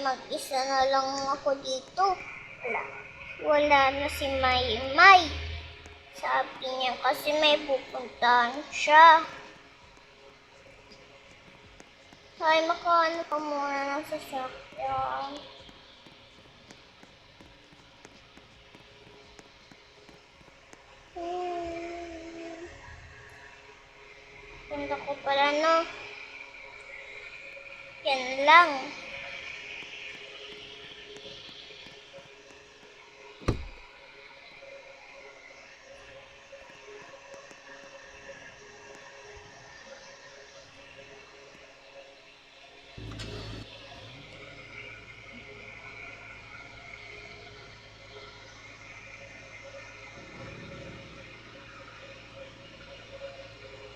mag-isa na lang ako dito. Wala na si Maymay. Sabi niya kasi may pupuntahan siya. Ay, makaano ka muna ng sasakyan. Punta ko pala, no? Yan lang.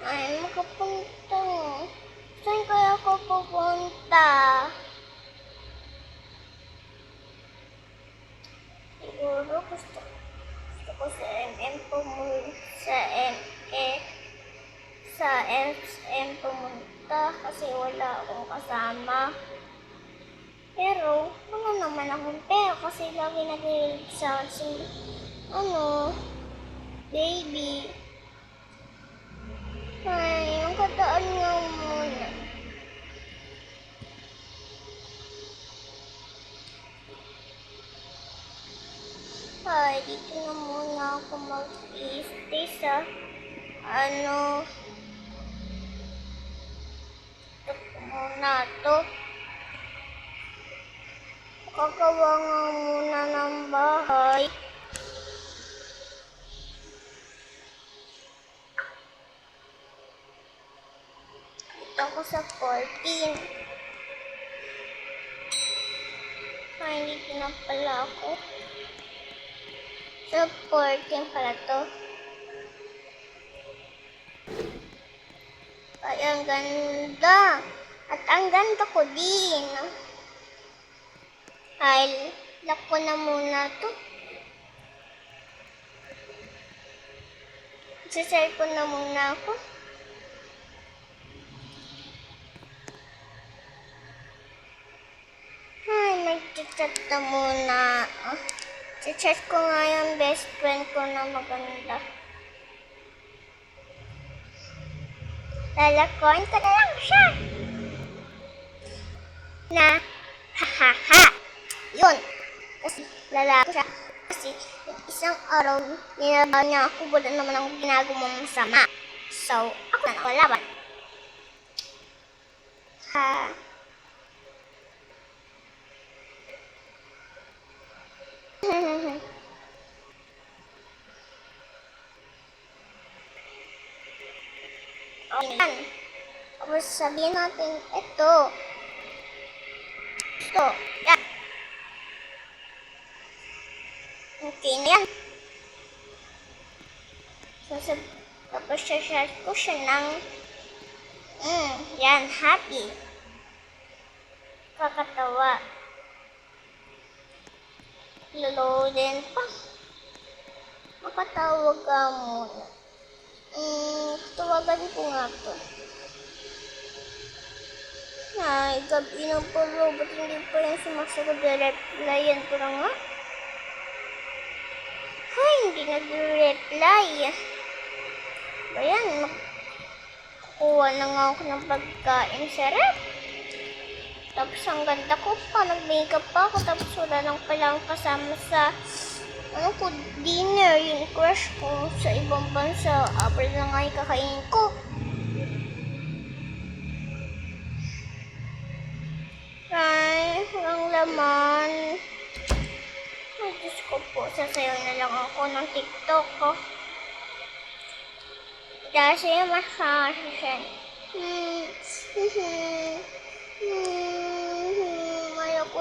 Ay, makapunta. Saan kaya ako pupunta? Siguro gusto ko sa MM sa SM pumunta kasi wala akong kasama. Pero, wala naman akong pera kasi lagi nag-ilig sa baby. Ay, ang kataan nga muna. Ay, dito na muna ako mag-i-stay sa ito muna to. Kagawa nga muna ng bahay. Dito ako sa 14. Ay, dito na pala ako. Sa 14 pala to. Ay, ang ganda. At ang ganda ko din. Ay, lock ko na muna to. Sa cellphone na muna ako. Ay, mag-chat na muna. Chat ko nga yung best friend ko na maganda. Lalakoin ko na lang siya. Na, ha. Yun. Kasi lalako siya. Kasi isang araw, ninabaw niya ako. Wala naman ang ginagawang masama. So, ako na nakalaban. Ha. Yan. Tapos sabihin natin, ito. Yan. Okay na yan. Tapos share ko siya ng, yan, happy. Kakatawa. Loadin pa. Makatawag ka muna. Tawagan ko nga to. Ay, gabi na pala. Ba't hindi pa yung sumasagot? Replyan ko na nga. Ay, hindi nag-reply. Ayan, makukuha na nga ako ng pagkain sa rep. Tapos ang ganda ko pa, nag-makeup pa ako. Tapos wala lang palang kasama sa dinner, yung crush ko sa ibang bansa. April na nga yung kakainin ko. Ay, walang laman. Ay, Diyos ko po, sasayaw na lang ako ng TikTok ko. Kasi masasyan. Ayaw ko